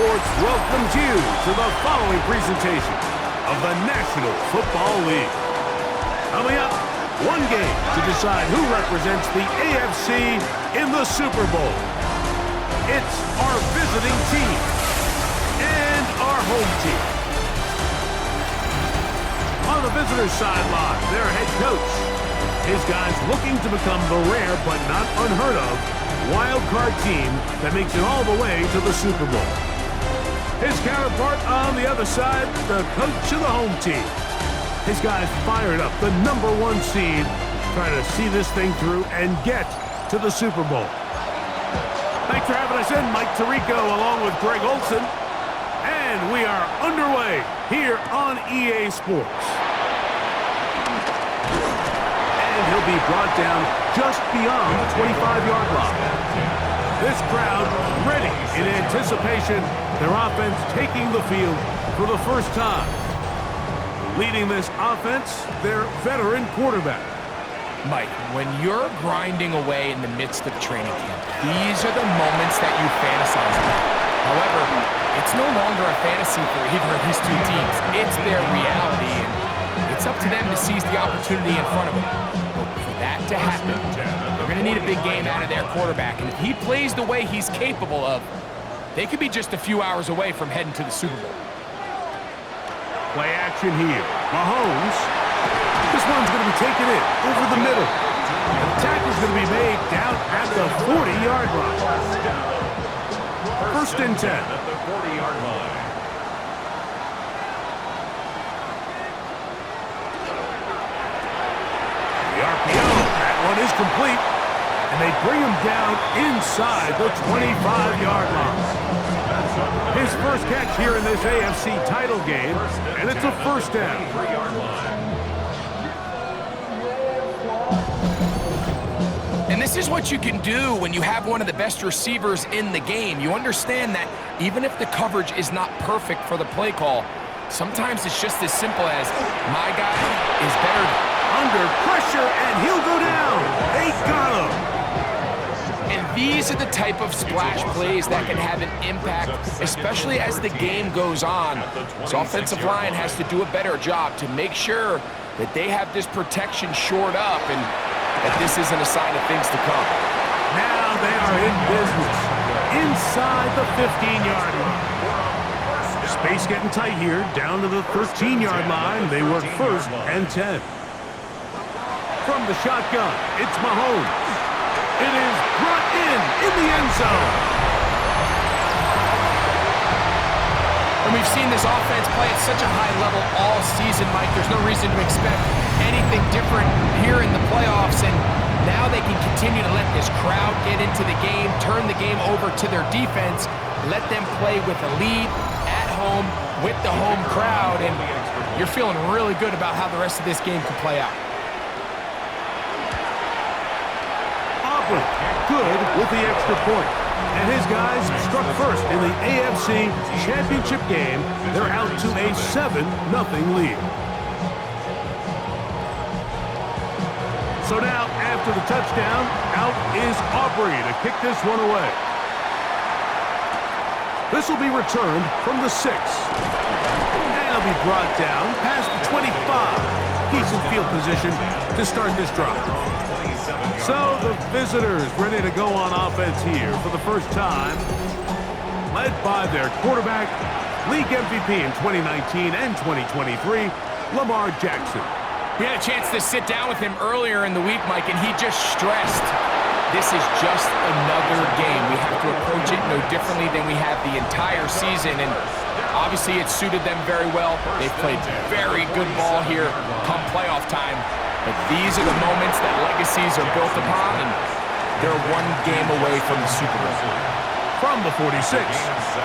Sports welcomes you to the following presentation of the National Football League. Coming up, one game to decide who represents the AFC in the Super Bowl. It's our visiting team and our home team. On the visitor's sideline, their head coach. His guys looking to become the rare but not unheard of wild card team that makes it all the way to the Super Bowl. His counterpart on the other side, the coach of the home team. His guys fired up, the #1 seed, trying to see this thing through and get to the Super Bowl. Thanks for having us in, Mike Tirico, along with Greg Olson. And we are underway here on EA Sports. And he'll be brought down just beyond the 25-yard line. This crowd ready in anticipation, their offense taking the field for the first time. Leading this offense, their veteran quarterback. Mike, when you're grinding away in the midst of training camp, these are the moments that you fantasize about. However, it's no longer a fantasy for either of these two teams. It's their reality, and it's up to them to seize the opportunity in front of them. But for that to happen, they're going to need a big game out of their quarterback, and if he plays the way he's capable of, they could be just a few hours away from heading to the Super Bowl. Play action here. Mahomes. This one's going to be taken in over the middle. The tackle's going to be made down at the 40-yard line. First and 10. At the 40-yard line. The RPO. That one is complete. And they bring him down inside the 25-yard line. His first catch here in this AFC title game, and it's a first down. And this is what you can do when you have one of the best receivers in the game. You understand that even if the coverage is not perfect for the play call, sometimes it's just as simple as, my guy is better. Under pressure, and he'll go down. They got him. And these are the type of splash plays that can have an impact, especially as the game goes on. This offensive line has to do a better job to make sure that they have this protection shored up and that this isn't a sign of things to come. Now they are in business inside the 15-yard line. Space getting tight here, down to the 13-yard line. They work first and 10. From the shotgun, it's Mahomes. It is brought in the end zone. And we've seen this offense play at such a high level all season, Mike. There's no reason to expect anything different here in the playoffs. And now they can continue to let this crowd get into the game, turn the game over to their defense, let them play with a lead at home with the home crowd. And you're feeling really good about how the rest of this game can play out. Good with the extra point. And his guys struck first in the AFC Championship game. They're out to a 7-0 lead. So now, after the touchdown, out is Aubrey to kick this one away. This will be returned from the 6. And it'll be brought down past the 25. Decent field position to start this drive. So the visitors ready to go on offense here for the first time, led by their quarterback, league MVP in 2019 and 2023, Lamar Jackson. We had a chance to sit down with him earlier in the week, Mike, and he just stressed, this is just another game. We have to approach it no differently than we have the entire season, and obviously it suited them very well. They've played very good ball here come playoff time. But these are the moments that legacies are built upon, and they're one game away from the Super Bowl. From the 46,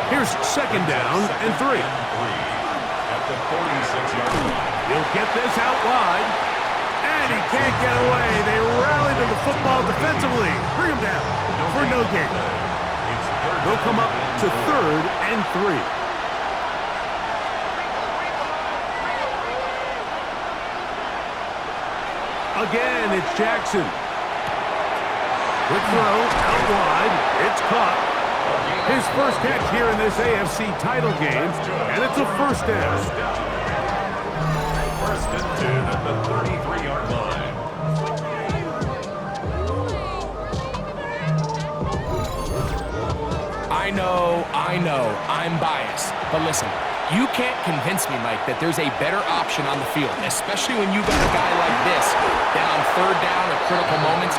here's second down and 3. At the 46-yard line. He'll get this out wide, and he can't get away. They rally to the football defensively. Bring him down for no gain. They'll come up to third and 3. Again, it's Jackson. Quick throw, out wide. It's caught. His first catch here in this AFC title game, and it's a first down. First and 10 at the 33-yard line. I know, I'm biased. But listen, you can't convince me, Mike, that there's a better option on the field, especially when you got a guy like this that on third down or critical moments,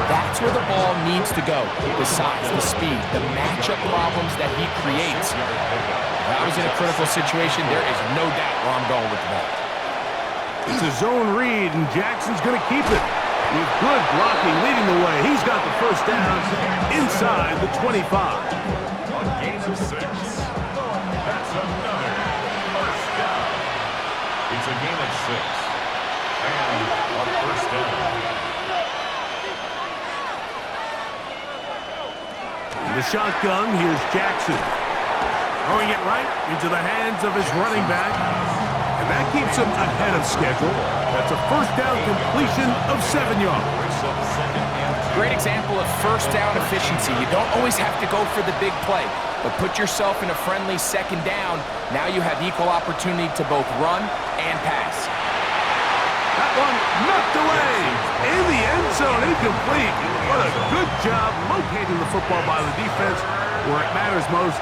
that's where the ball needs to go. The size, the speed, the matchup problems that he creates. If I was in a critical situation, there is no doubt where I'm going with the ball. It's a zone read, and Jackson's going to keep it. With good blocking leading the way, he's got the first down inside the 25. A gain of 6. That's another first down. It's a gain of 6. And a first down. The shotgun, here's Jackson. Throwing it right into the hands of his running back. And that keeps him ahead of schedule. That's a first down completion of 7 yards. Great example of first down efficiency. You don't always have to go for the big play, but put yourself in a friendly second down. Now you have equal opportunity to both run and pass. That one knocked away in the end zone, incomplete. What a good job locating the football by the defense where it matters most.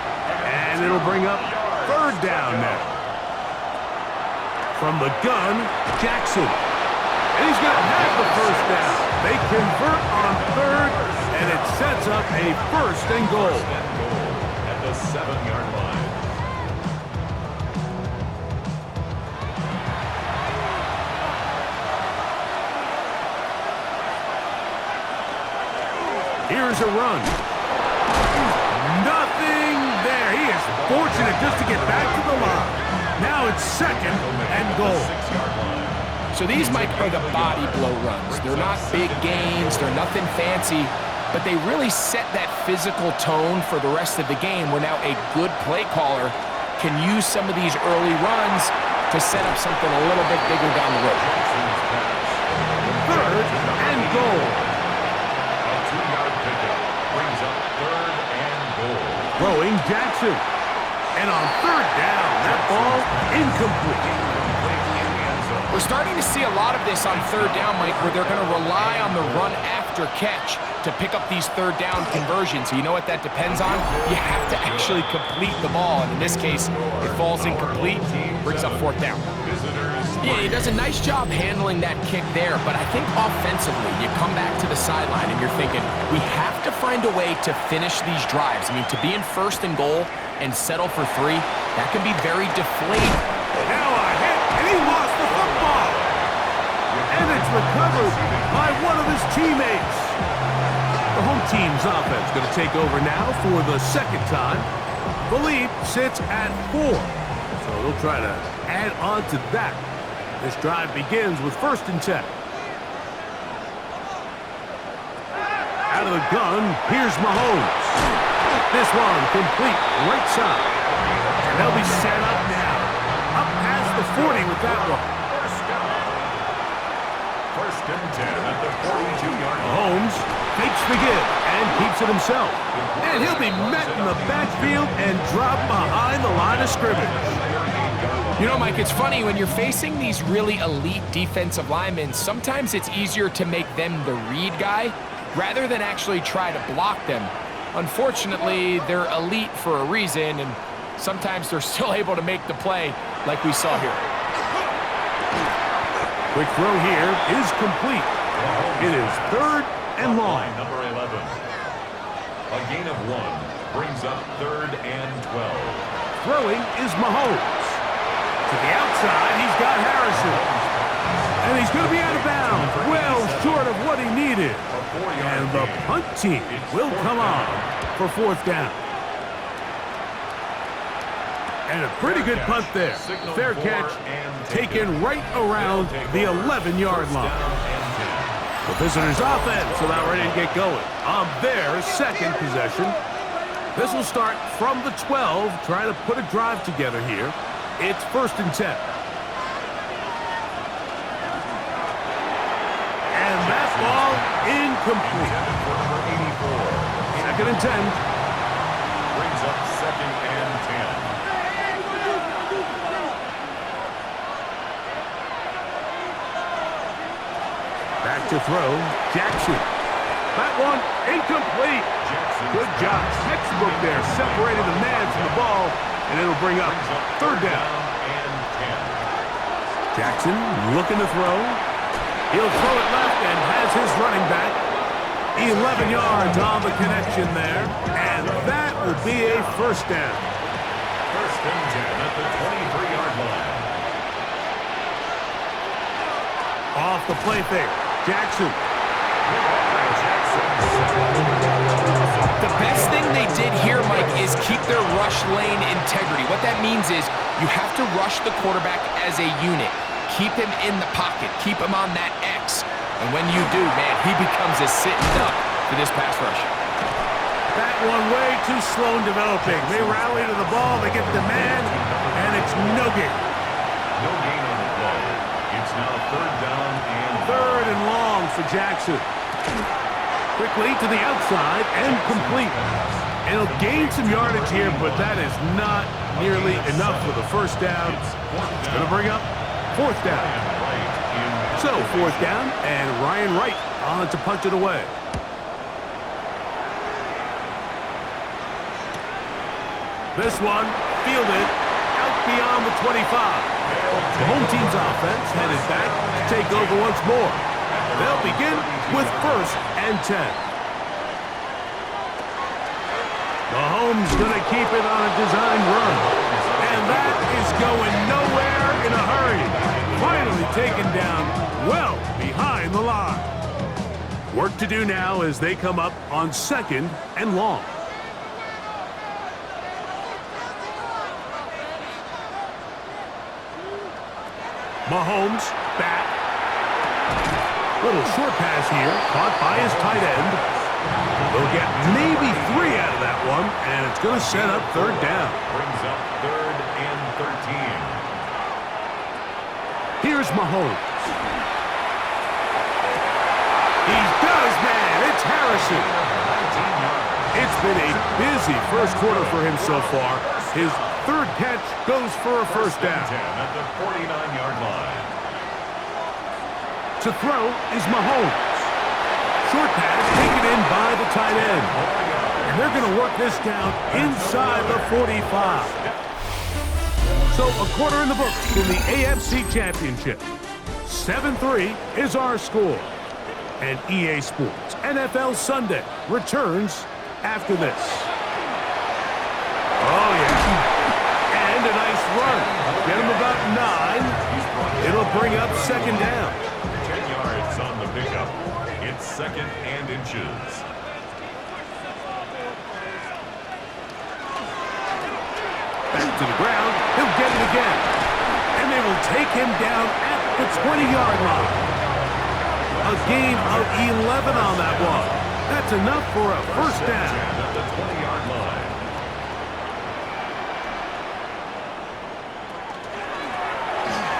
And it'll bring up third down now. From the gun, Jackson. And he's going to have the first down. They convert on third, and it sets up a first and goal. At the 7-yard line. Here's a run. Nothing there. He is fortunate just to get back to the line. Now it's second and goal. So these, Mike, are the body blow runs. They're not big gains. They're nothing fancy, but they really set that physical tone for the rest of the game where now a good play caller can use some of these early runs to set up something a little bit bigger down the road. Third and goal. A 2-yard pickup brings up third and goal. Throwing Jackson. And on third down, that ball incomplete. We're starting to see a lot of this on third down, Mike, where they're going to rely on the run after catch to pick up these third down conversions. You know what that depends on? You have to actually complete the ball, and in this case, it falls incomplete, brings up fourth down. Yeah, he does a nice job handling that kick there, but I think offensively, you come back to the sideline and you're thinking, we have to find a way to finish these drives. I mean, to be in first and goal and settle for 3, that can be very deflating. Now a hit, and he lost the football. And it's recovered by one of his teammates. The home team's offense going to take over now for the second time. The lead sits at 4, so they'll try to add on to that. This drive begins with first and 10. Out of the gun, here's Mahomes. This one complete right side. And they'll be set up now. Up past the 40 with that one. First and 10 at the 42-yard line. Mahomes fakes the give and keeps it himself. And he'll be met in the backfield and dropped behind the line of scrimmage. You know, Mike, it's funny, when you're facing these really elite defensive linemen, sometimes it's easier to make them the read guy rather than actually try to block them. Unfortunately, they're elite for a reason, and sometimes they're still able to make the play like we saw here. Quick throw here is complete. It is third and long. Number 11. A gain of 1 brings up third and 12. Throwing is Mahomes. To the outside, he's got Harrison. And he's going to be out of bounds, well short of what he needed. And the punt team will come on for fourth down. And a pretty good punt there. Fair catch, taken right around the 11-yard line. The visitors' offense about ready to get going on their second possession. This will start from the 12, trying to put a drive together here. It's first and 10. And that ball incomplete. Second and 10. To throw, Jackson. That one incomplete. Good job. Textbook there, separating the man from the ball, and it'll bring up third down. Jackson looking to throw. He'll throw it left and has his running back. 11 yards on the connection there, and that will be a first down. First and 10 at the 23-yard line. Off the play fake, Jackson. The best thing they did here, Mike, is keep their rush lane integrity. What that means is you have to rush the quarterback as a unit. Keep him in the pocket. Keep him on that X. And when you do, man, he becomes a sitting duck for this pass rush. That one way too slow in developing. They rally to the ball, they get the man, and it's no gain. No gain on the play. It's now third down and Third and long for Jackson. Quickly to the outside and complete. And he'll gain some yardage here, but that is not nearly enough for the first down. It's going to bring up fourth down. So fourth down, and Ryan Wright on to punch it away. This one fielded out beyond the 25. The home team's offense headed back to take over once more. They'll begin with first and 10. Mahomes going to keep it on a design run. And that is going nowhere in a hurry. Finally taken down well behind the line. Work to do now as they come up on second and long. Mahomes back. Little short pass here, caught by his tight end. They'll get maybe 3 out of that one, and it's going to set up third down. brings up third and 13. Here's Mahomes. He's got his man. It's Harrison. It's been a busy first quarter for him so far. His third catch goes for a first down. 10 at the 49-yard line. To throw is Mahomes. Short pass taken in by the tight end. And they're going to work this down inside the 45. So a quarter in the books in the AFC Championship. 7-3 is our score. And EA Sports NFL Sunday returns after this. Oh, yeah. And a nice run. Get him about 9. It'll bring up second down. 10 yards on the pickup. It's second and inches. Back to the ground. He'll get it again. And they will take him down at the 20-yard line. A gain of 11 on that one. That's enough for a first down. At the 20-yard line.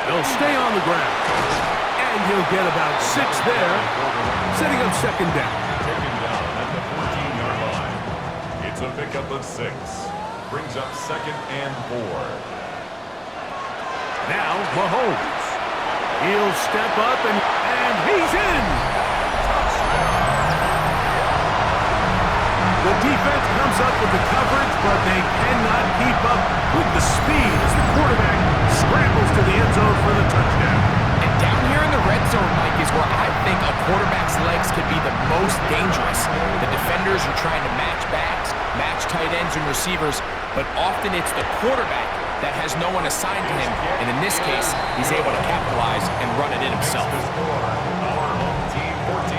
They'll stay on the ground. And he'll get about 6 there, setting up second down. Taken down at the 14-yard line. It's a pickup of 6. Brings up second and 4. Now Mahomes. He'll step up and he's in. The defense comes up with the coverage, but they cannot keep up with the speed as the quarterback scrambles to the end zone for the touchdown. And down here in the red zone, Mike, is where I think a quarterback's legs could be the most dangerous. The defenders are trying to match backs, match tight ends and receivers, but often it's the quarterback that has no one assigned to him, and in this case, he's able to capitalize and run it in himself. Our home team 14.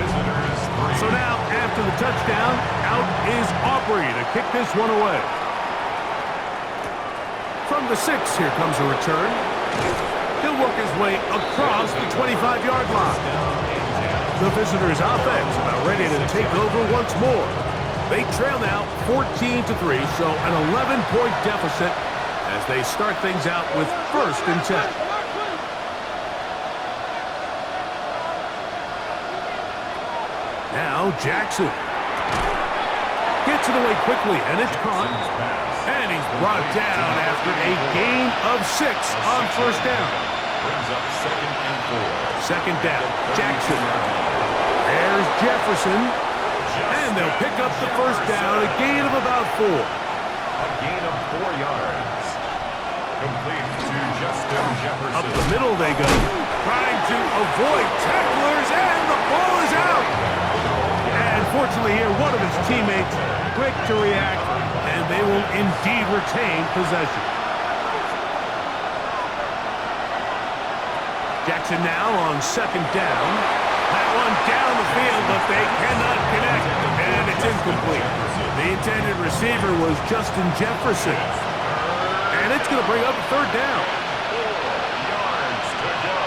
Visitors 3. So now, after the touchdown, out is Aubrey to kick this one away. From the 6, here comes a return. He'll work his way across the 25-yard line. The visitors' offense about ready to take over once more. They trail now 14-3, so an 11-point deficit as they start things out with first and 10. Now Jackson gets it away quickly, and it's caught. And he's brought down after a gain of 6 on first down. Brings up second and 4. Second down, Jackson. There's Jefferson. And they'll pick up the first down, a gain of about 4. A gain of 4 yards. Complete to Justin Jefferson. Up the middle they go, trying to avoid tacklers, and the ball is out. And fortunately here, one of his teammates quick to react, and they will indeed retain possession. Jackson now on second down. That one down the field, but they cannot connect, and it's incomplete. The intended receiver was Justin Jefferson. And it's going to bring up a third down. 4 yards to go.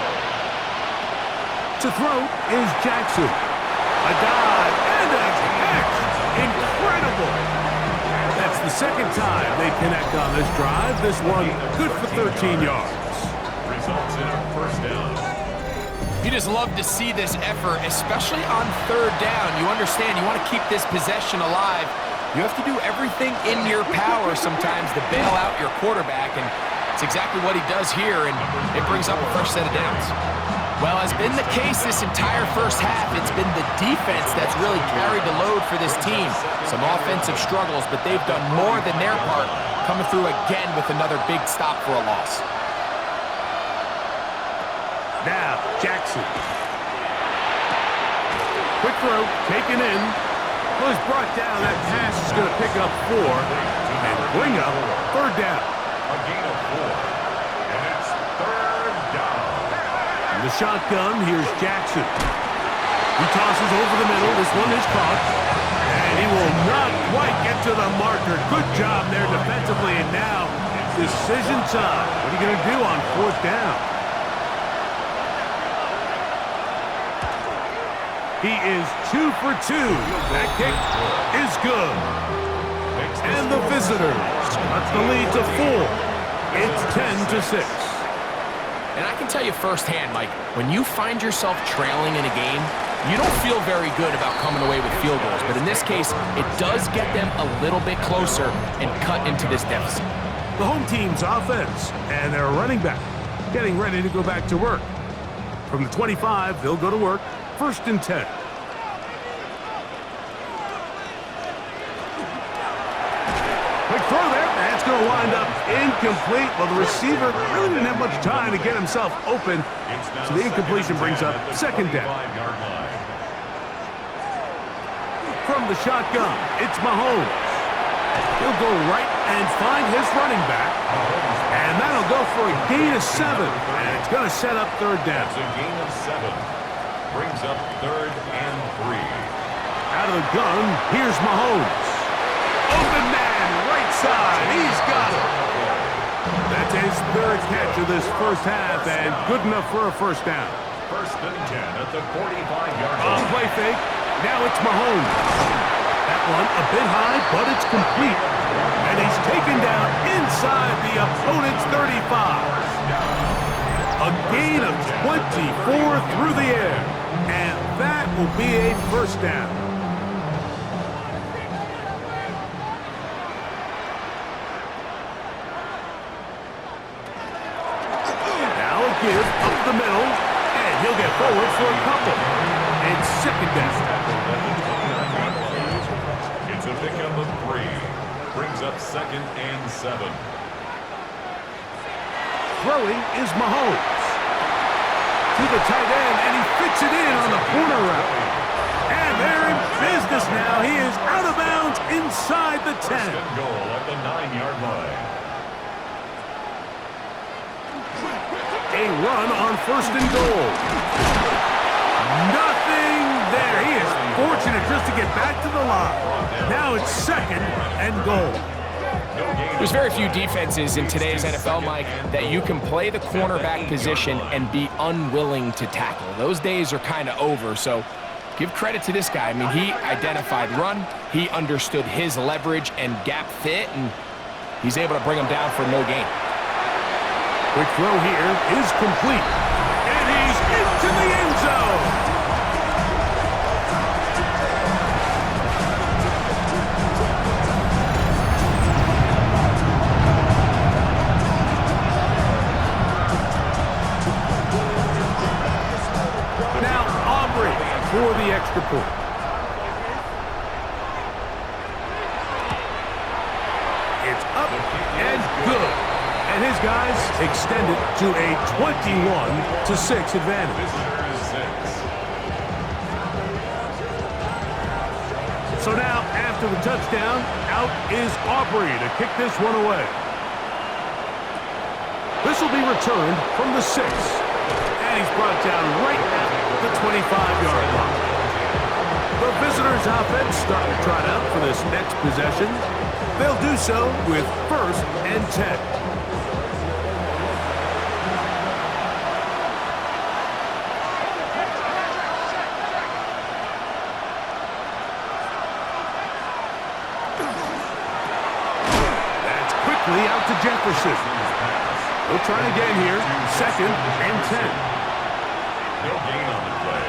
To throw is Jackson. A dive and a catch. Incredible. That's the second time they connect on this drive. This one good for 13 yards. Results in a first down. You just love to see this effort, especially on third down. You understand, you want to keep this possession alive. You have to do everything in your power sometimes to bail out your quarterback, and it's exactly what he does here, and it brings up a fresh set of downs. Well, as been the case this entire first half, it's been the defense that's really carried the load for this team. Some offensive struggles, but they've done more than their part, coming through again with another big stop for a loss. Now, Jackson. Quick throw, taken in. Was brought down. That pass is going to pick up 4 and bring up third down. A gain of 4. And it's third down. In the shotgun, here's Jackson. He tosses over the middle. This one is caught. And he will not quite get to the marker. Good job there defensively. And now, decision time. What are you going to do on fourth down? He is 2 for 2. That kick is good. And the visitors cut the lead to 4. It's 10-6. And I can tell you firsthand, Mike, when you find yourself trailing in a game, you don't feel very good about coming away with field goals. But in this case, it does get them a little bit closer and cut into this deficit. The home team's offense and their running back getting ready to go back to work. From the 25, they'll go to work. 1st and 10. Quick throw there. That's going to wind up incomplete. Well, the receiver really didn't have much time to get himself open. So the incompletion brings up second down. From the shotgun, it's Mahomes. He'll go right and find his running back. And that'll go for a gain of 7. And it's going to set up third down. It's a gain of 7. Brings up 3rd and 3. Out of the gun, here's Mahomes. Open man, right side. He's got it. That's his 3rd catch of this first half, and good enough for a first down. 1st and 10 at the 45-yard line. On play fake. Now it's Mahomes. That one a bit high, but it's complete. And he's taken down inside the opponent's 35. A gain of 24 through the air. And that will be a first down. Now a give up the middle, and he'll get forward for a couple. It's second down. It's a pickup of 3. Brings up 2nd and 7. Throwing is Mahomes. To the tight end, and he fits it in on the corner route. And they're in business now. He is out of bounds inside the 10. 1st and goal at the 9-yard line. A run on 1st and goal. Nothing there. He is fortunate just to get back to the line. Now it's 2nd and goal. There's very few defenses in today's NFL, Mike, that you can play the cornerback position and be unwilling to tackle. Those days are kind of over, so give credit to this guy. I mean, he identified run, he understood his leverage and gap fit, and he's able to bring him down for no gain. Quick throw here is complete, and he's into the end zone. extra point. It's up and good. And his guys extend it to a 21-6 advantage. So now, after the touchdown, out is Aubrey to kick this one away. This will be returned from the 6. And he's brought down right at the 25-yard line. The visitors' offense starting to trot out for this next possession. They'll do so with 1st and 10. Out to Jefferson. We'll try again here. 2nd and 10. No gain on the play.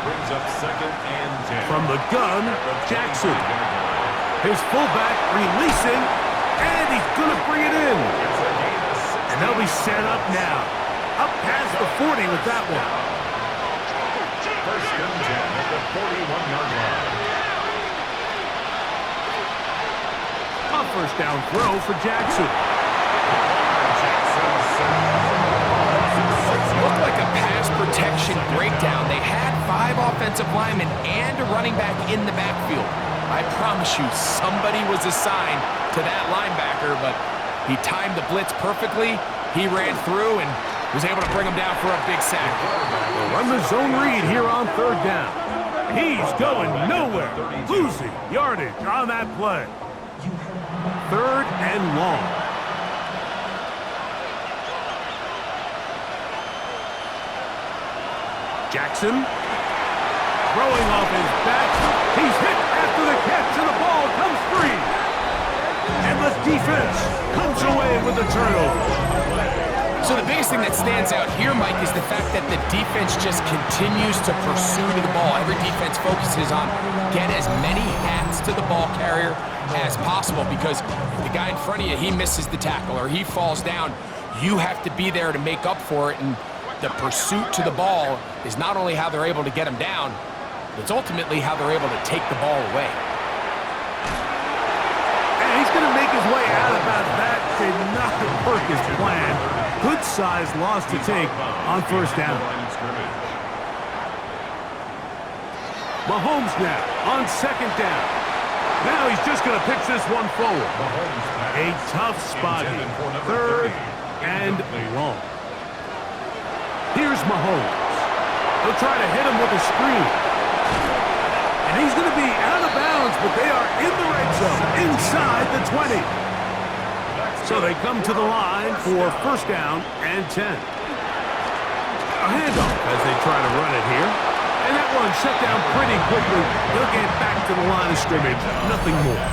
Brings up 2nd and 10. From the gun, Jackson. His fullback releasing, and he's going to bring it in. And they'll be set up now. Up past the 40 with that one. 1st and 10 at the 41-yard line. A first down throw for Jackson. Looked like a pass protection breakdown. They had 5 offensive linemen and a running back in the backfield. I promise you, somebody was assigned to that linebacker, but he timed the blitz perfectly. He ran through and was able to bring him down for a big sack. They'll run the zone read here on 3rd down. He's going nowhere. Losing yardage on that play. 3rd and long. Jackson throwing off his back. He's hit after the catch, and the ball comes free. And the defense comes away with the turnover. So the biggest thing that stands out here, Mike, is the fact that the defense just continues to pursue the ball. Every defense focuses on get as many hats to the ball carrier as possible, because the guy in front of you, he misses the tackle or he falls down. You have to be there to make up for it, and the pursuit to the ball is not only how they're able to get him down, it's ultimately how they're able to take the ball away. And he's going to make his way out about that. Did not work his plan. Good size loss to take on 1st down. Mahomes now on 2nd down. Now he's just going to pitch this one forward. A tough spot here. 3rd and long. Here's Mahomes. He'll try to hit him with a screen. And he's going to be out of bounds, but they are in the red zone, inside the 20. So they come to the line for 1st down and 10. A handoff as they try to run it here. And that one shut down pretty quickly. He'll get back to the line of scrimmage. Nothing more.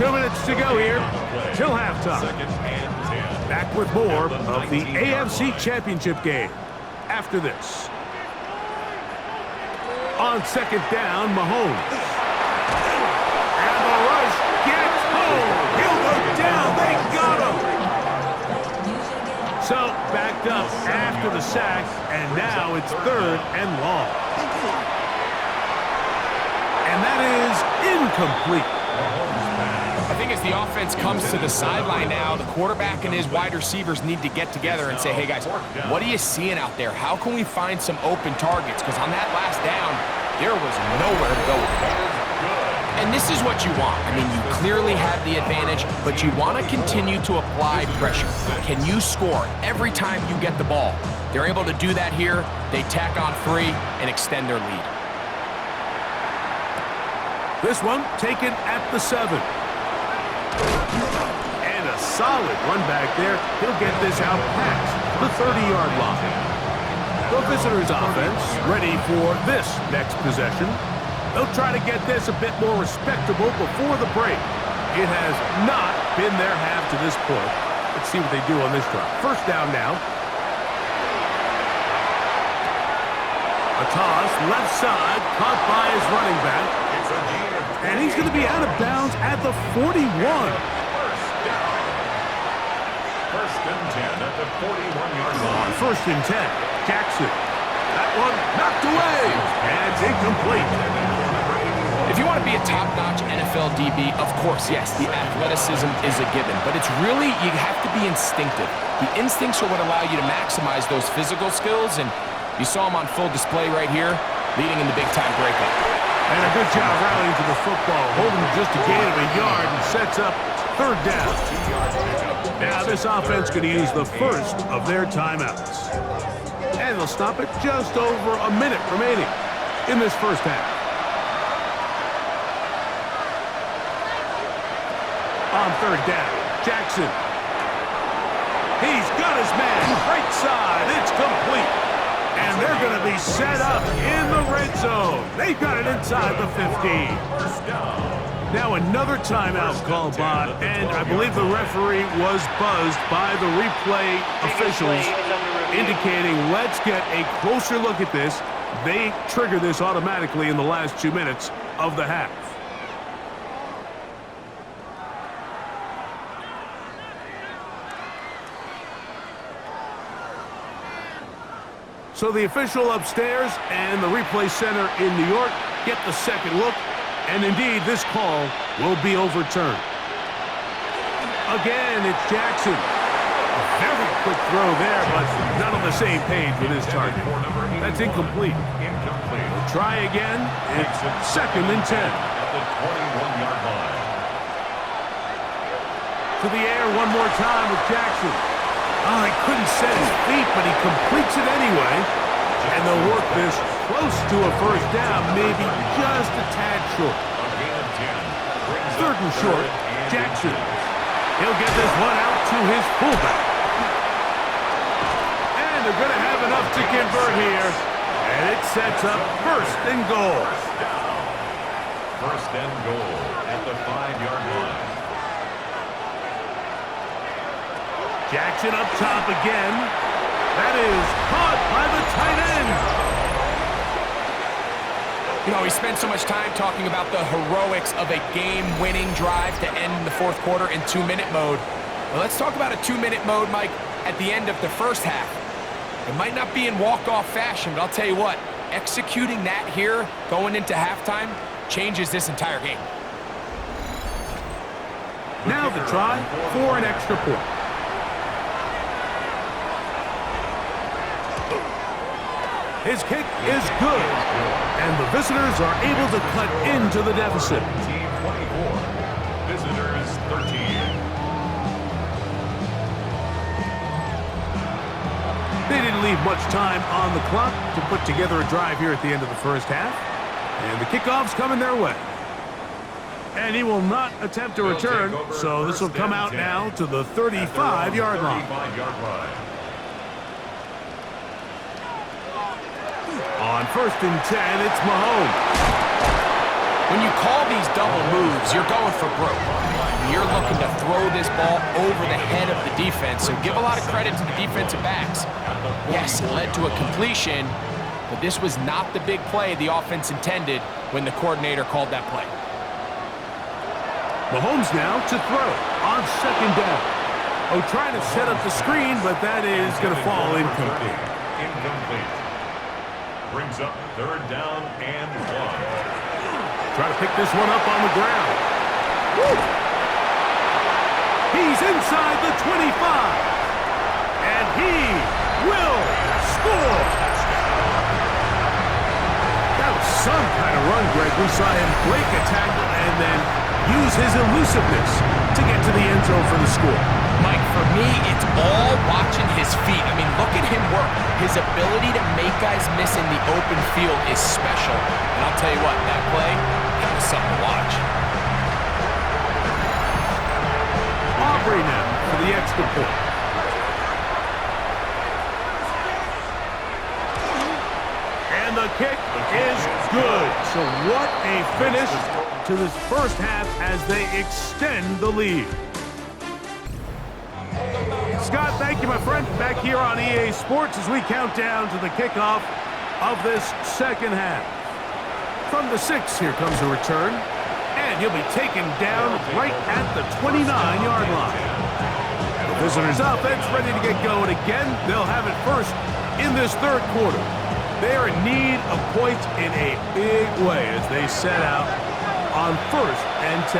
2 minutes to go here till halftime. Back with more of the AFC Championship game after this. On 2nd down, Mahomes. And the rush gets home. He'll go down. They got him. So backed up after the sack, and now it's 3rd and long. And that is incomplete. I think as the offense comes to the sideline now, the quarterback and his wide receivers need to get together and say, hey guys, what are you seeing out there? How can we find some open targets? Because on that last down, there was nowhere to go with the ball. And this is what you want. I mean, you clearly have the advantage, but you want to continue to apply pressure. Can you score every time you get the ball? They're able to do that here. They tack on 3 and extend their lead. This one taken at the 7. And a solid run back there. He'll get this out past the 30-yard line. The visitors' offense ready for this next possession. They'll try to get this a bit more respectable before the break. It has not been their half to this point. Let's see what they do on this drive. 1st down now. A toss, left side, caught by his running back. And he's going to be out of bounds at the 41. 1st and 10 at the 41-yard line. On 1st and 10, Jackson. That one knocked away. And it's incomplete. If you want to be a top-notch NFL DB, of course, yes, the athleticism is a given. But it's really, you have to be instinctive. The instincts are what allow you to maximize those physical skills. And you saw him on full display right here, leading in the big-time breakup. And a good job rallying to the football, holding just a gain of a yard and sets up third down. Now this offense going to use the first of their timeouts. And they'll stop it just over a minute remaining in this first half. On third down, Jackson. He's got his man, right side, it's complete. And they're going to be set up in the red zone. They've got it inside the 15. Now another timeout called by, and I believe the referee was buzzed by the replay officials, indicating let's get a closer look at this. They trigger this automatically in the last 2 minutes of the half. So the official upstairs and the replay center in New York get the second look, and indeed this call will be overturned. Again, it's Jackson. A very quick throw there, but not on the same page with his target. That's incomplete. We'll try again. It's 2nd and 10. At the 21-yard line. To the air one more time with Jackson. Oh, he couldn't set his feet, but he completes it anyway. And they'll work this close to a first down, maybe just a tad short. A gain of 10. 3rd and short, Jackson. He'll get this one out to his fullback. And they're going to have enough to convert here. And it sets up 1st and goal. 1st and goal at the 5-yard line. Jackson up top again. That is caught by the tight end. You know, we spent so much time talking about the heroics of a game-winning drive to end the fourth quarter in 2-minute mode. Well, let's talk about a 2-minute mode, Mike, at the end of the first half. It might not be in walk-off fashion, but I'll tell you what, executing that here, going into halftime, changes this entire game. Now the try for an extra point. His kick is good, and the visitors are able to cut into the deficit. Team 24, visitors 13. They didn't leave much time on the clock to put together a drive here at the end of the first half, and the kickoff's coming their way. And he will not attempt to return, so this will come out now to the 35-yard line. 35-yard line. On 1st and 10, it's Mahomes. When you call these double moves, you're going for broke. You're looking to throw this ball over the head of the defense, so give a lot of credit to the defensive backs. Yes, it led to a completion, but this was not the big play the offense intended when the coordinator called that play. Mahomes now to throw on 2nd down. Oh, trying to set up the screen, but that is going to fall incomplete. Incomplete. Brings up 3rd down and 1. Try to pick this one up on the ground. Woo! He's inside the 25. And he will score. That was some kind of run, Greg. We saw him break a tackle and then use his elusiveness to get to the end zone for the score. Mike, for me, it's all watching his feet. I mean, look at him work. His ability to make guys miss in the open field is special. And I'll tell you what, that play, that was something to watch. Aubrey now for the extra point. And the kick is good. So what a finish to this first half as they extend the lead. Scott, thank you, my friend. Back here on EA Sports as we count down to the kickoff of this second half. From the 6, here comes a return. And he'll be taken down right at the 29-yard line. The visitors' offense ready to get going again. They'll have it first in this third quarter. They are in need of points in a big way as they set out on 1st and 10.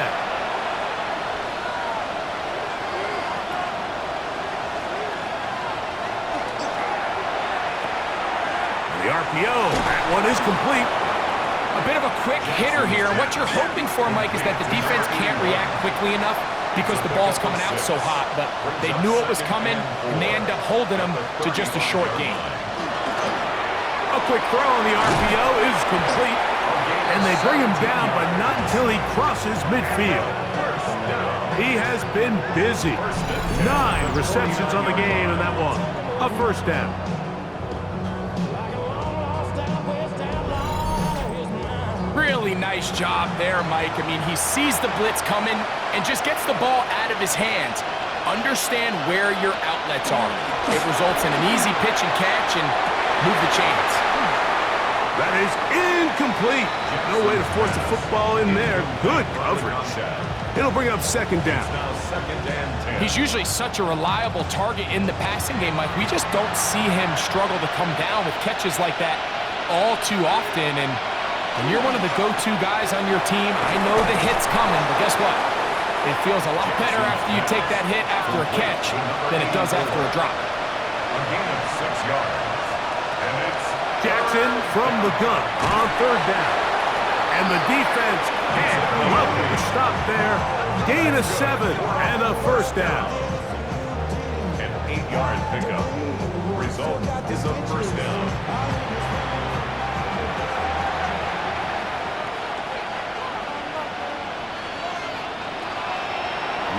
The RPO, that one is complete. A bit of a quick hitter here. What you're hoping for, Mike, is that the defense can't react quickly enough because the ball's coming out so hot. But they knew it was coming, and they end up holding them to just a short gain. A quick throw on the RPO is complete. And they bring him down, but not until he crosses midfield. He has been busy. 9 receptions on the game in that one. A first down. Really nice job there, Mike. I mean, he sees the blitz coming and just gets the ball out of his hands. Understand where your outlets are. It results in an easy pitch and catch and move the chains. That is incomplete. No way to force the football in there. Good coverage. It'll bring up 2nd down. He's usually such a reliable target in the passing game, Mike. We just don't see him struggle to come down with catches like that all too often. And when you're one of the go-to guys on your team, I know the hit's coming, but guess what? It feels a lot better after you take that hit after a catch than it does after a drop. A gain of 6 yards. And it's Jackson from the gun on 3rd down. And the defense can't come up with a stop there. Gain of 7 and a first down. an 8-yard pickup. Result is a first down.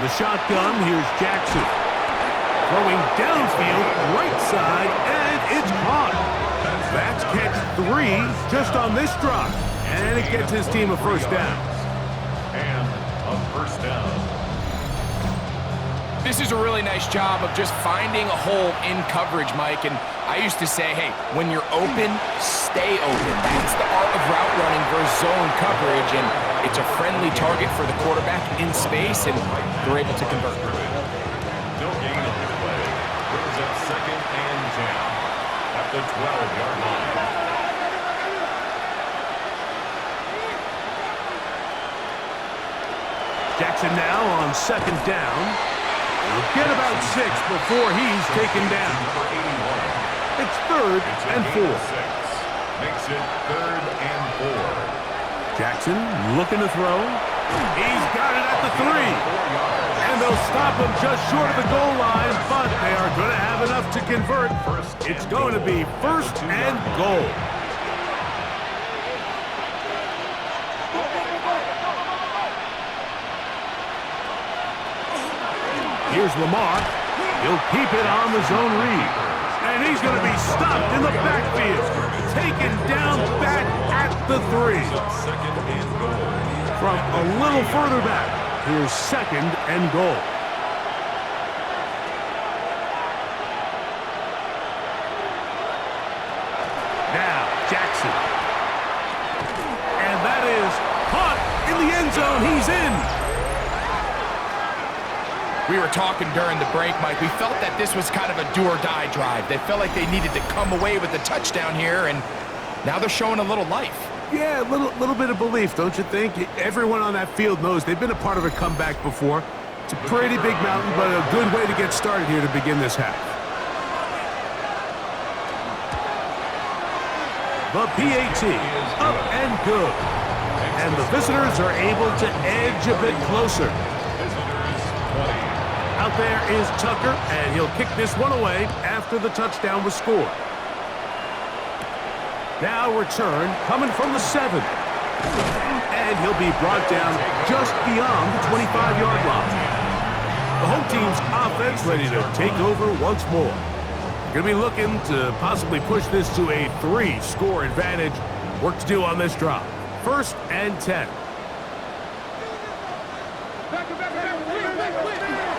The shotgun, here's Jackson. Throwing downfield, right side, and it's caught. That's catch 3 just on this drop. And it gets his team a first down. And a first down. This is a really nice job of just finding a hole in coverage, Mike. And I used to say, hey, when you're open, stay open. That's the art of route running versus zone coverage. And it's a friendly target for the quarterback in space, and they're able to convert. No gain on the play. Brings up 2nd and 10 at the 12-yard line. Jackson now on 2nd down. He'll get about 6 before he's taken down. It's 3rd and 4. Makes it 3rd and 4. Jackson looking to throw. He's got it at the 3. And they'll stop him just short of the goal line, but they are going to have enough to convert. It's going to be 1st and goal. Here's Lamar. He'll keep it on the zone read. And he's going to be stopped in the backfield. Taken down back at the 3. From a little further back, here's 2nd and goal. Now, Jackson. And that is caught in the end zone. He's in. We were talking during the break, Mike. We felt that this was kind of a do-or-die drive. They felt like they needed to come away with a touchdown here, and now they're showing a little life. Yeah, a little bit of belief, don't you think? Everyone on that field knows they've been a part of a comeback before. It's a pretty big mountain, but a good way to get started here to begin this half. The PAT, up and good. And the visitors are able to edge a bit closer. Out there is Tucker, and he'll kick this one away after the touchdown was scored. Now return coming from the 7. And he'll be brought down just beyond the 25-yard line. The home team's offense ready to take over once more. Going to be looking to possibly push this to a 3-score advantage. Work to do on this drop. 1st and 10.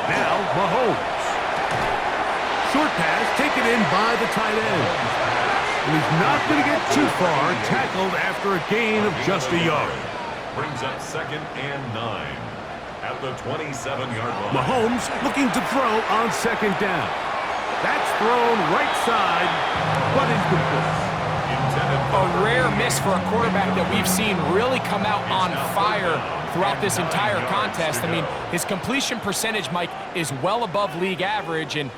Now, Mahomes. Short pass taken in by the tight end. And he's not going to get too far, tackled after a gain of just a yard. Brings up 2nd and 9 at the 27-yard line. Mahomes looking to throw on 2nd down. That's thrown right side, but incomplete. A rare miss for a quarterback that we've seen really come out on fire throughout this entire contest. I mean, his completion percentage, Mike, is well above league average, and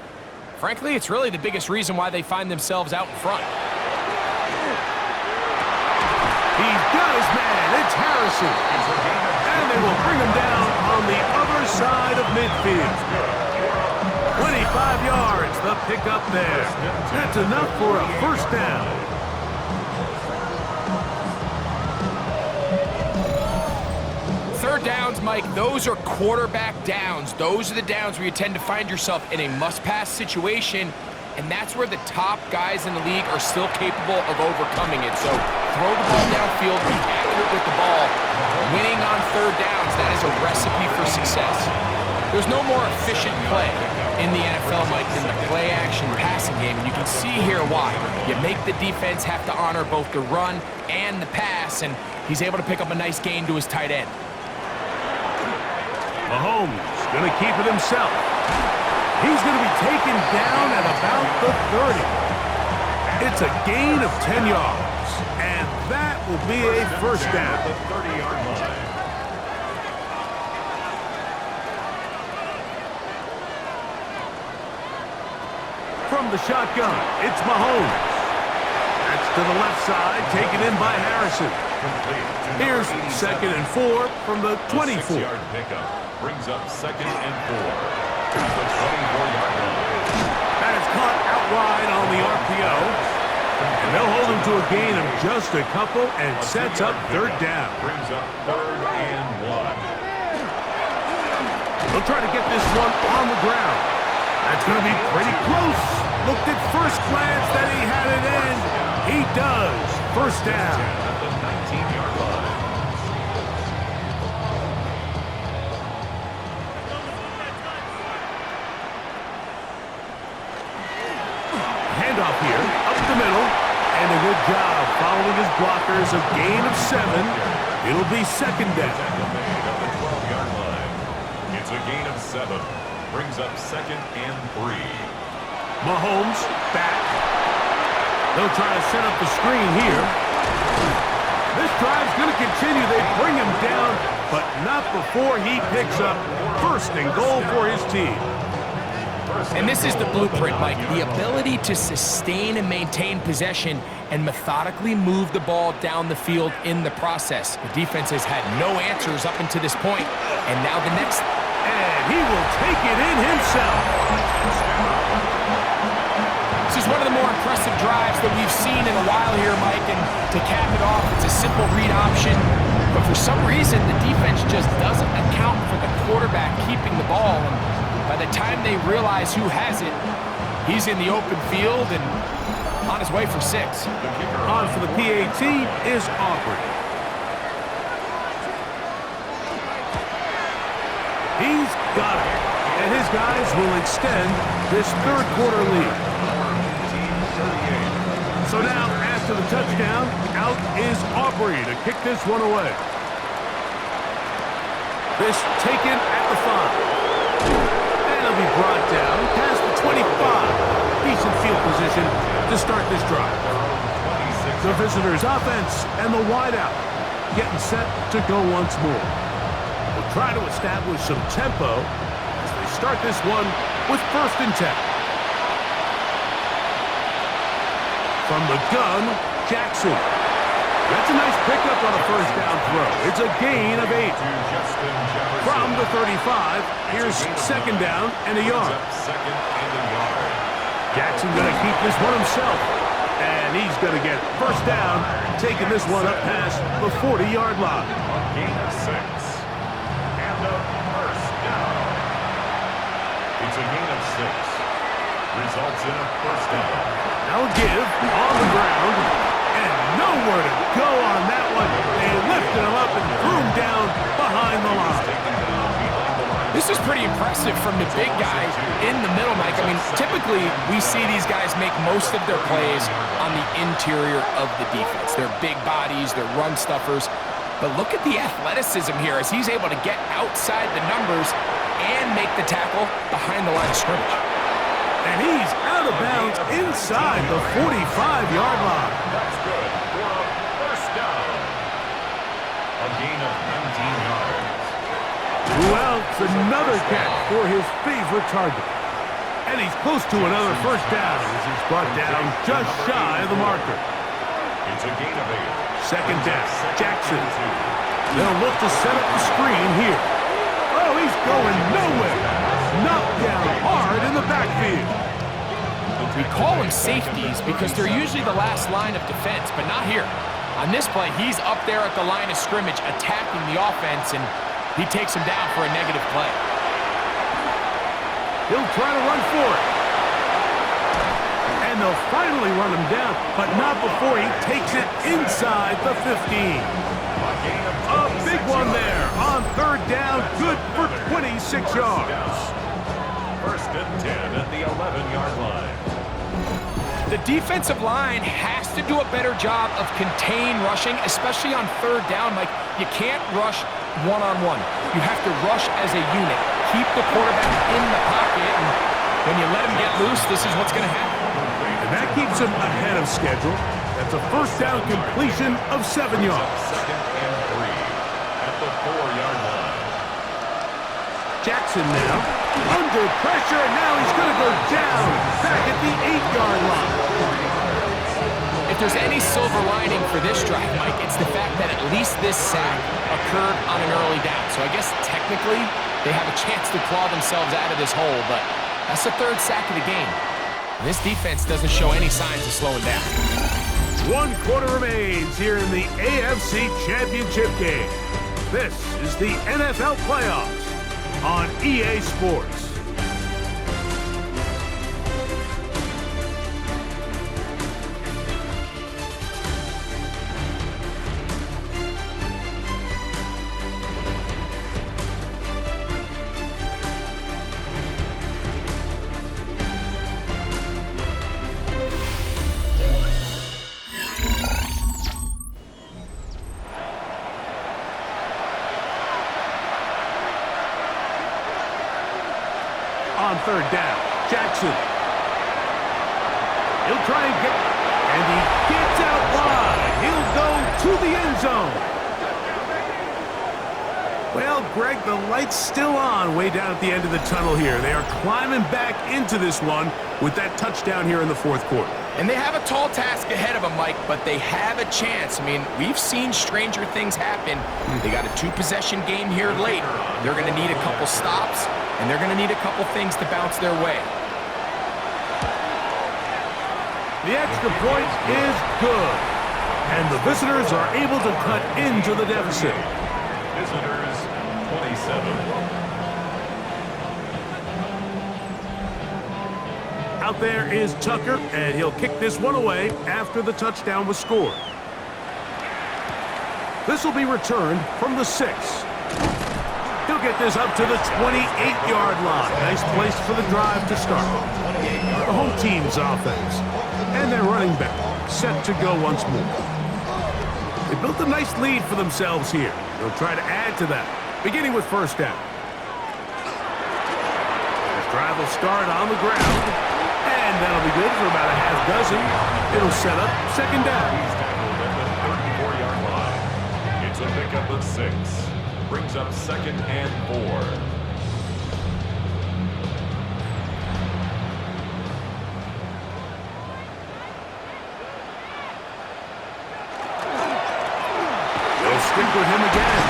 frankly, it's really the biggest reason why they find themselves out in front. He's got his man. It's Harrison. And they will bring him down on the other side of midfield. 25 yards, the pickup there. That's enough for a first down. Third downs, Mike, those are quarterback downs. Those are the downs where you tend to find yourself in a must-pass situation, and that's where the top guys in the league are still capable of overcoming it. So throw the ball downfield, be accurate with the ball. Winning on third downs, that is a recipe for success. There's no more efficient play in the NFL, Mike, than the play-action passing game, and you can see here why. You make the defense have to honor both the run and the pass, and he's able to pick up a nice gain to his tight end. Mahomes going to keep it himself. He's going to be taken down at about the 30. It's a gain of 10 yards, and that will be a first down. The 30-yard line. From the shotgun, it's Mahomes. That's to the left side, taken in by Harrison. Here's 2nd and 4 from the 24. 6-yard pickup brings up 2nd and 4. The 24-yard line. That is caught out wide on the RPO. And they'll hold him to a gain of just a couple and sets up third down. Brings up 3rd and 1. They'll try to get this one on the ground. That's going to be pretty close. Looked at first glance that he had it in. He does. First down. At the 19-yard line. Handoff here, up the middle, and a good job following his blockers. A gain of 7. It'll be second down. Tackle made at the 12-yard line. It's a gain of 7. Brings up 2nd and 3. Mahomes back. They'll try to set up the screen here. This drive's going to continue. They bring him down, but not before he picks up first and goal for his team. And this is the blueprint, Mike. The ability to sustain and maintain possession and methodically move the ball down the field in the process. The defense has had no answers up until this point, and now the next. And he will take it in himself. This is one of the more impressive drives that we've seen in a while here, Mike, and to cap it off, it's a simple read option, but for some reason, the defense just doesn't account for the quarterback keeping the ball, and by the time they realize who has it, he's in the open field and on his way for 6. On for the PAT is Aubrey. He's got it, and his guys will extend this third quarter lead. So now, after the touchdown, out is Aubrey to kick this one away. This taken at the 5. And it'll be brought down past the 25. Decent field position to start this drive. The visitors' offense and the wideout getting set to go once more. We'll try to establish some tempo as they start this one with 1st and 10. From the gun, Jackson. That's a nice pickup on a first down throw. It's a gain of 8. From the 35, here's 2nd down and a yard. Jackson going to keep this one himself. And he's going to get first down, taking this one up past the 40-yard line. A gain of 6. And a first down. It's a gain of 6. Results in a first down. Now a give on the ground, and nowhere to go on that one. They lifted him up and threw him down behind the line. This is pretty impressive from the big guy in the middle, Mike. I mean, typically we see these guys make most of their plays on the interior of the defense. They're big bodies, they're run stuffers. But look at the athleticism here as he's able to get outside the numbers and make the tackle behind the line of scrimmage. And he's out of bounds inside the 45-yard line. That's good. A gain of 19 yards. Well, it's another catch for his favorite target. And he's close to another first down as he's brought down just shy of the marker. It's a gain of 8. Second down, Jackson. They'll look to set up the screen here. Oh, he's going nowhere. Knocked down hard in the backfield. We call them safeties because they're usually the last line of defense, but not here. On this play, he's up there at the line of scrimmage attacking the offense, and he takes him down for a negative play. He'll try to run for it. And they'll finally run him down, but not before he takes it inside the 15. A big one there on third down, good for 26 yards. First and 10 at the 11-yard line. The defensive line has to do a better job of contain rushing, especially on third down. Like, you can't rush one-on-one. You have to rush as a unit. Keep the quarterback in the pocket, and when you let him get loose, this is what's going to happen. And that keeps him ahead of schedule. That's a first down completion of 7 yards. Second and 3 at the 4-yard line. Jackson now under pressure, and now he's going to go down back at the 8-yard line. If there's any silver lining for this drive, Mike, it's the fact that at least this sack occurred on an early down. So I guess technically they have a chance to claw themselves out of this hole, but that's the third sack of the game. And this defense doesn't show any signs of slowing down. 1 quarter remains here in the AFC Championship game. This is the NFL playoffs on EA Sports. On third down, Jackson. He'll try and get, and he gets out wide. He'll go to the end zone. Well, Greg, the light's still on way down at the end of the tunnel here. They are climbing back into this one with that touchdown here in the fourth quarter. And they have a tall task ahead of them, Mike, but they have a chance. I mean, we've seen stranger things happen. They got a 2-possession game here late. They're going to need a couple stops, and they're going to need a couple things to bounce their way. The extra point is good, and the visitors are able to cut into the deficit. Visitors 27. Out there is Tucker, and he'll kick this one away after the touchdown was scored. This will be returned from the 6. He'll get this up to the 28-yard line. Nice place for the drive to start. The home team's offense and their running back set to go once more. They built a nice lead for themselves here. They'll try to add to that, beginning with first down. This drive will start on the ground. And that'll be good for about a half dozen. It'll set up second down. He's tackled at the 34-yard line. It's a pickup of 6. Brings up second and 4. They'll stick with him again.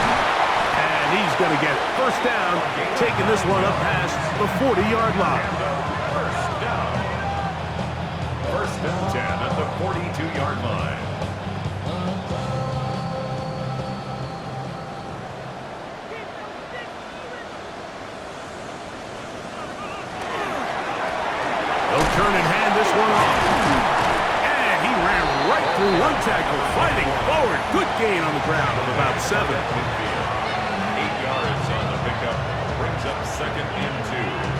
And he's going to get it. First down, taking this one up past the 40-yard line. First and 10 at the 42-yard line. They'll turn and hand this one off. And he ran right through one tackle, fighting forward. Good gain on the ground of about 7. 8 yards on the pickup. Brings up second and 2.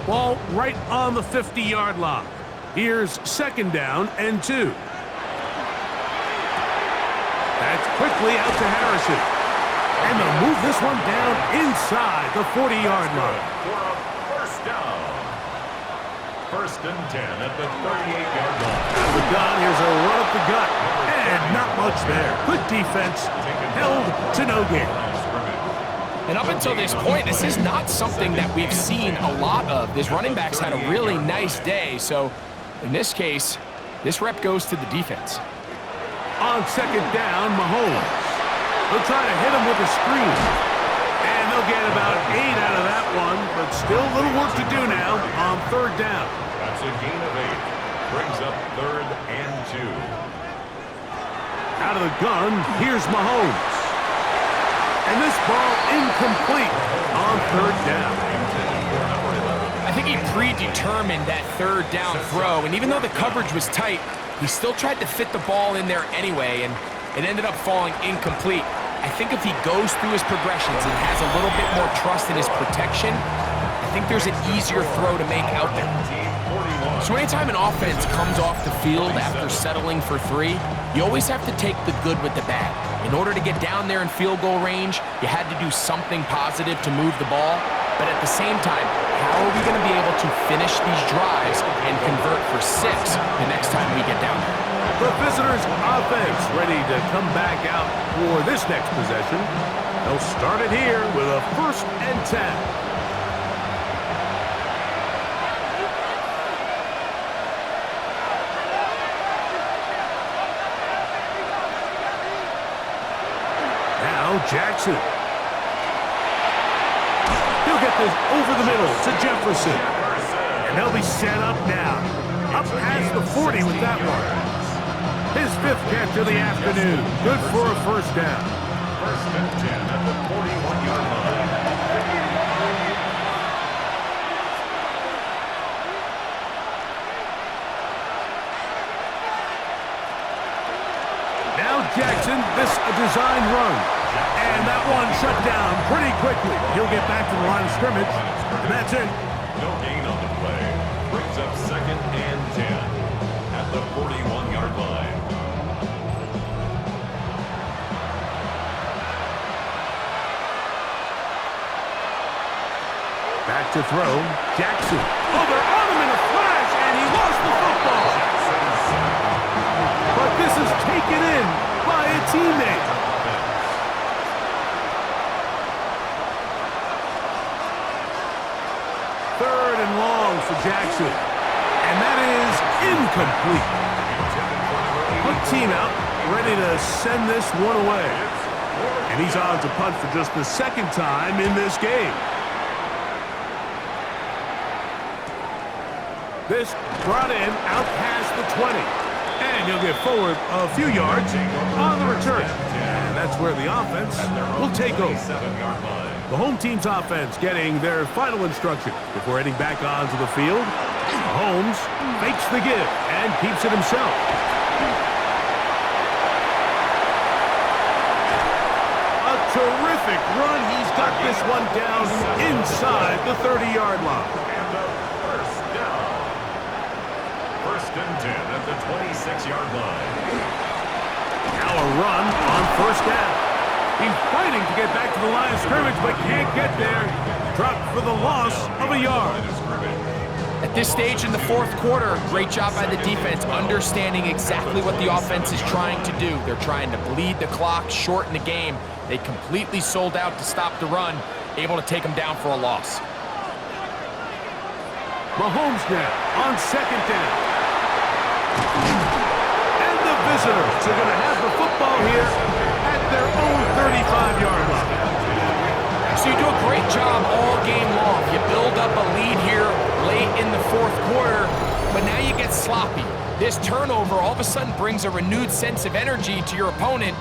Ball right on the 50-yard line. Here's second down and 2. That's quickly out to Harrison. And they'll move this one down inside the 40-yard line. For a first down. First and 10 at the 38-yard line. Out of the gun, here's a run up the gut. And not much there. Good defense. Held to no gain. And up until this point, this is not something that we've seen a lot of. This running back's had a really nice day. So in this case, this rep goes to the defense. On second down, Mahomes. They'll try to hit him with a screen. And they'll get about 8 out of that one, but still a little work to do now on third down. That's a gain of 8. Brings up 3rd and 2. Out of the gun, here's Mahomes. And this ball incomplete on third down. I think he predetermined that third down throw, and even though the coverage was tight, he still tried to fit the ball in there anyway, and it ended up falling incomplete. I think if he goes through his progressions and has a little bit more trust in his protection, I think there's an easier throw to make out there. So anytime an offense comes off the field after settling for 3, you always have to take the good with the bad. In order to get down there in field goal range, you had to do something positive to move the ball. But at the same time, how are we going to be able to finish these drives and convert for 6 the next time we get down there? The visitors' offense ready to come back out for this next possession. They'll start it here with a 1st and 10. Jackson. He'll get this over the middle to Jefferson. And they'll be set up now. Up past the 40 with that one. His 5th catch of the afternoon. Good for a 1st down. 1st and 10 at the 41-yard line. Now Jackson, this a design run. And that one shut down pretty quickly. He'll get back to the line of scrimmage, and that's it. No gain on the play. Brings up 2nd and 10 at the 41-yard line. Back to throw. Jackson. Oh, they're on him in a flash, and he lost the football. But this is taken in by a teammate. Third and long for Jackson. And that is incomplete. Punt team out, ready to send this one away. And he's on to punt for just the 2nd time in this game. This brought in out past the 20. And he'll get forward a few yards on the return. And that's where the offense will take over. The home team's offense getting their final instruction before heading back onto the field. Mahomes fakes the give and keeps it himself. A terrific run. He's got this one down inside the 30-yard line. And the 1st down. 1st and 10 at the 26-yard line. Now a run on 1st down. He's fighting to get back to the line of scrimmage, but can't get there. Dropped for the loss of a yard. At this stage in the 4th quarter, great job by the defense, understanding exactly what the offense is trying to do. They're trying to bleed the clock, shorten the game. They completely sold out to stop the run, able to take them down for a loss. Mahomes now on 2nd down. And the visitors are going to have the football here at their own 35-yard line. So you do a great job all game long. You build up a lead here late in the 4th quarter, but now you get sloppy. This turnover all of a sudden brings a renewed sense of energy to your opponent,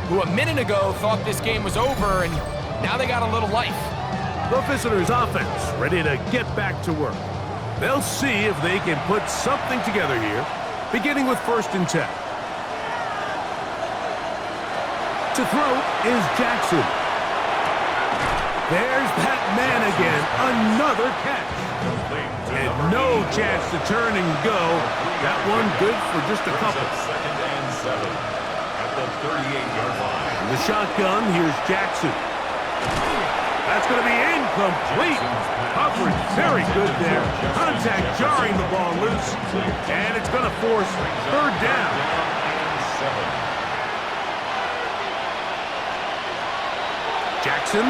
who a minute ago thought this game was over, and now they got a little life. The visitors' offense ready to get back to work. They'll see if they can put something together here, beginning with 1st and 10. To throw is Jackson. There's that man again. Another catch. And no chance to turn and go. That one good for just a couple. 2nd and 7 at the 38-yard line. The shotgun, here's Jackson. That's going to be incomplete. Coverage very good there. Contact jarring the ball loose. And it's going to force third down. Jackson.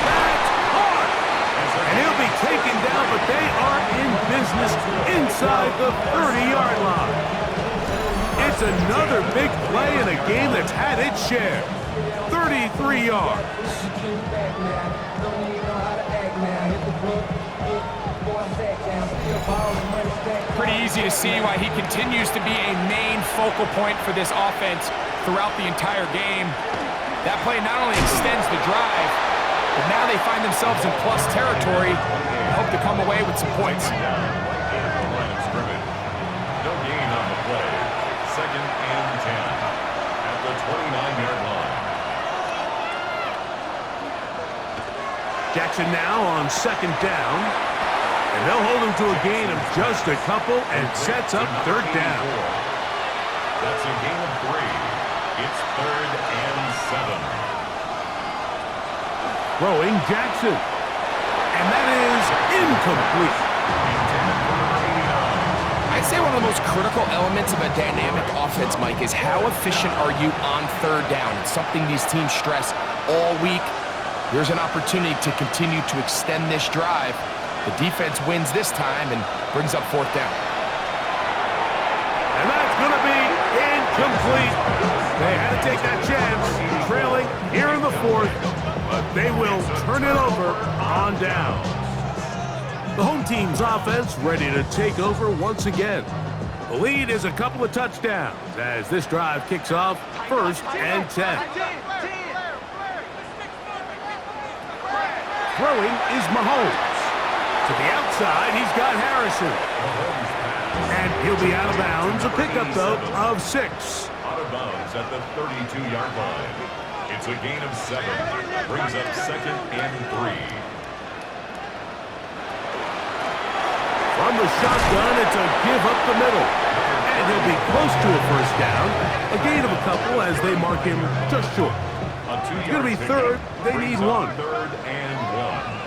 That's hard. And he'll be taken down, but they are in business inside the 30-yard line. It's another big play in a game that's had its share. 33 yards. Pretty easy to see why he continues to be a main focal point for this offense throughout the entire game. That play not only extends the drive, but now they find themselves in plus territory and hope to come away with some points. No gain on the play. Second and 10 at the 29-yard line. Jackson now on second down. And they'll hold him to a gain of just a couple and sets up third down. That's a gain of 3. It's third and 7. Throwing Jackson. And that is incomplete. I'd say one of the most critical elements of a dynamic offense, Mike, is how efficient are you on third down? It's something these teams stress all week. Here's an opportunity to continue to extend this drive. The defense wins this time and brings up fourth down. And that's going to be incomplete. They had to take that chance, trailing here in the fourth, but they will turn it over on down. The home team's offense ready to take over once again. The lead is a couple of touchdowns as this drive kicks off first and 10. Throwing is Mahomes. To the outside, he's got Harrison. And he'll be out of bounds. A pickup, though, of 6. Out of bounds at the 32-yard line. It's a gain of 7. Brings up second and 3. From the shotgun, it's a give up the middle. And he'll be close to a first down. A gain of a couple as they mark him just short. It's going to be third. They need 1. Third and 1.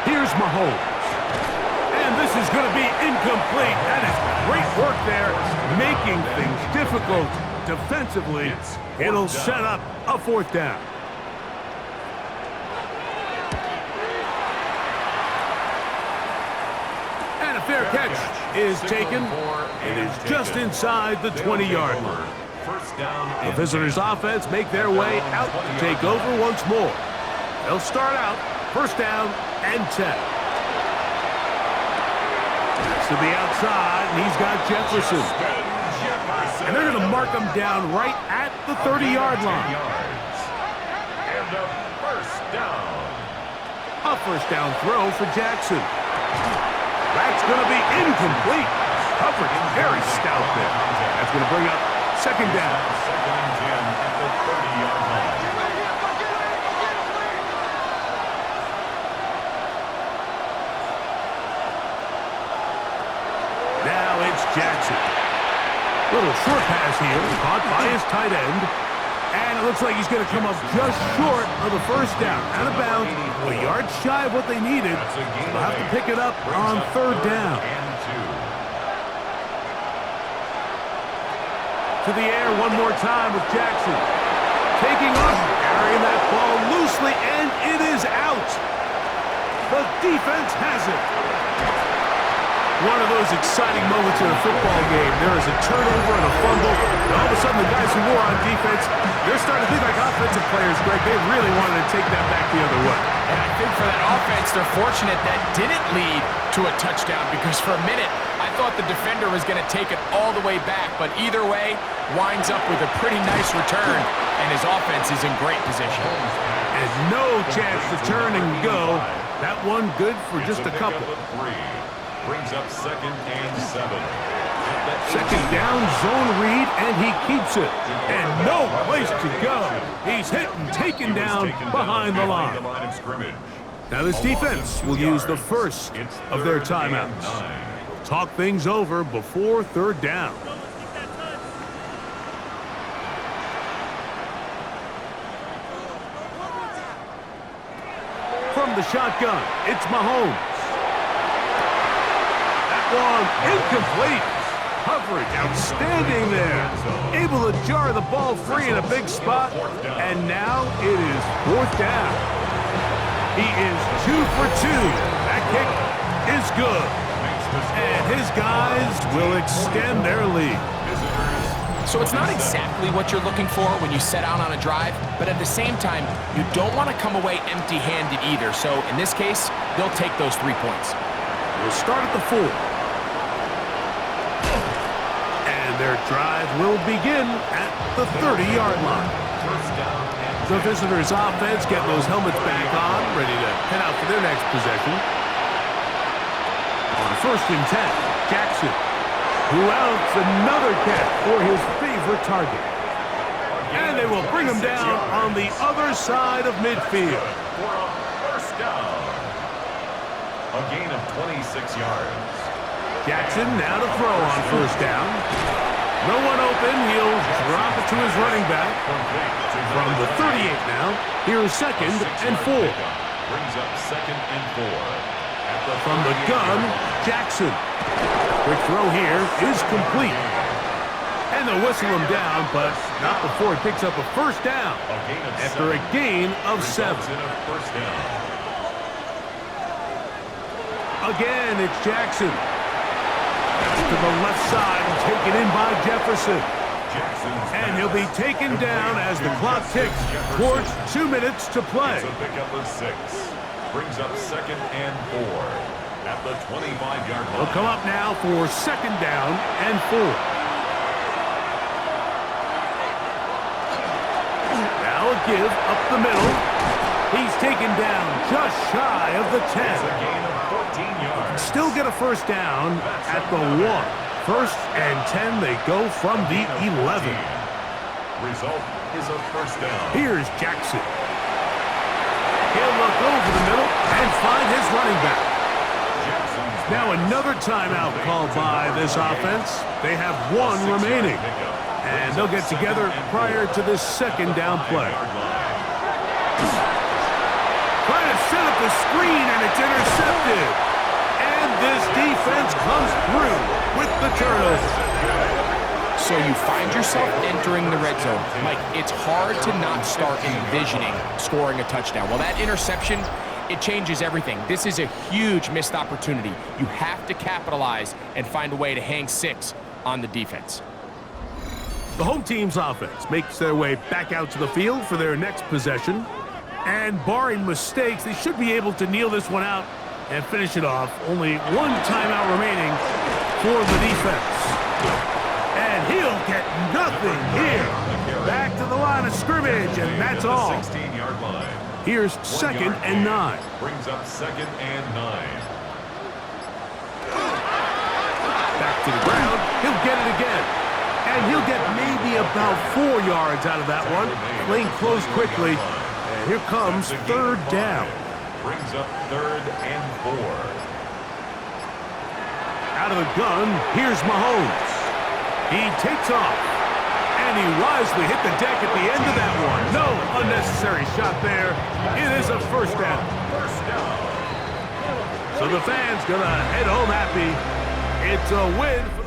Here's Mahomes. And this is going to be incomplete. That is great work there, making things difficult defensively. It'll set up a fourth down. And a fair catch is taken. It is just inside the 20-yard line. The visitors' offense make their way out to take over once more. They'll start out first down and 10. To the outside, and he's got Jefferson. And they're going to mark him down right at the 30-yard line. And a first down. A first down throw for Jackson. That's going to be incomplete. Coverage very stout there. That's going to bring up second down. Second and 10 at the 30-yard line. Now it's Jackson. Little short pass here, caught by his tight end. And it looks like he's going to come up just short of the first down. Out of bounds, a yard shy of what they needed. They'll have to pick it up on third down. To the air one more time with Jackson. Taking off, carrying that ball loosely, and it is out. The defense has it. One of those exciting moments in a football game. There is a turnover and a fumble, and all of a sudden the guys who were on defense, they're starting to think like offensive players, Greg. They really wanted to take that back the other way. And I think for that offense, they're fortunate that didn't lead to a touchdown, because for a minute, I thought the defender was going to take it all the way back, but either way, winds up with a pretty nice return, and his offense is in great position. And no chance to turn and go. That one good for just a couple. Brings up second and 7. Second down, zone read, and he keeps it. And no place to go. He's hit and taken down behind the line. Now this defense will use the first of their timeouts. Talk things over before third down. From the shotgun, it's Mahomes. That one incomplete. Coverage outstanding there. Able to jar the ball free in a big spot. And now it is 4th down. He is 2 for 2. That kick is good. And his guys will extend their lead. So it's not exactly what you're looking for when you set out on a drive, but at the same time, you don't want to come away empty-handed either. So in this case, they'll take those 3 points. We'll start at the 4. And their drive will begin at the 30-yard line. The visitors' offense getting those helmets back on, ready to head out for their next possession. On 1st and 10, Jackson, who outs another catch for his favorite target. And they will bring him down on the other side of midfield. For a first down. A gain of 26 yards. Jackson now to throw on 1st down. No one open. He'll drop it to his running back. From the 38 now, here's 2nd and 4. Brings up 2nd and 4. From the gun, Jackson. Quick throw here is complete. And they'll whistle him down, but not before he picks up a 1st down after a gain of 7. Again, it's Jackson. To the left side, taken in by Jefferson. And he'll be taken down as the clock ticks towards 2 minutes to play. It's a pickup of 6. Brings up 2nd and 4 at the 25-yard line. He'll come up now for 2nd down and 4. Now a give up the middle. He's taken down just shy of the 10. It's a gain of 14 yards. Still get a 1st down at the 1. 1st and 10, they go from the 11. Result is a 1st down. Here's Jackson. He'll look over the middle and find his running back. Now another timeout called by this offense. They have 1 remaining. And they'll get together prior to this 2nd down play. Trying to set up the screen, and it's intercepted. And this defense comes through with the turnover. So you find yourself entering the red zone. Mike, it's hard to not start envisioning scoring a touchdown. Well, that interception, it changes everything. This is a huge missed opportunity. You have to capitalize and find a way to hang 6 on the defense. The home team's offense makes their way back out to the field for their next possession. And barring mistakes, they should be able to kneel this one out and finish it off. Only 1 timeout remaining for the defense. And he'll get nothing here. Back to the line of scrimmage, and that's all. 16-yard line. Here's 2nd and 9. Brings up 2nd and 9. Back to the ground. He'll get it again. And he'll get maybe about 4 yards out of that one. Playing close quickly. And here comes 3rd down. Brings up 3rd and 4. Out of the gun, here's Mahomes. He takes off. And he wisely hit the deck at the end of that one. No unnecessary shot there. It is a 1st down. So the fans gonna head home happy. It's a win for the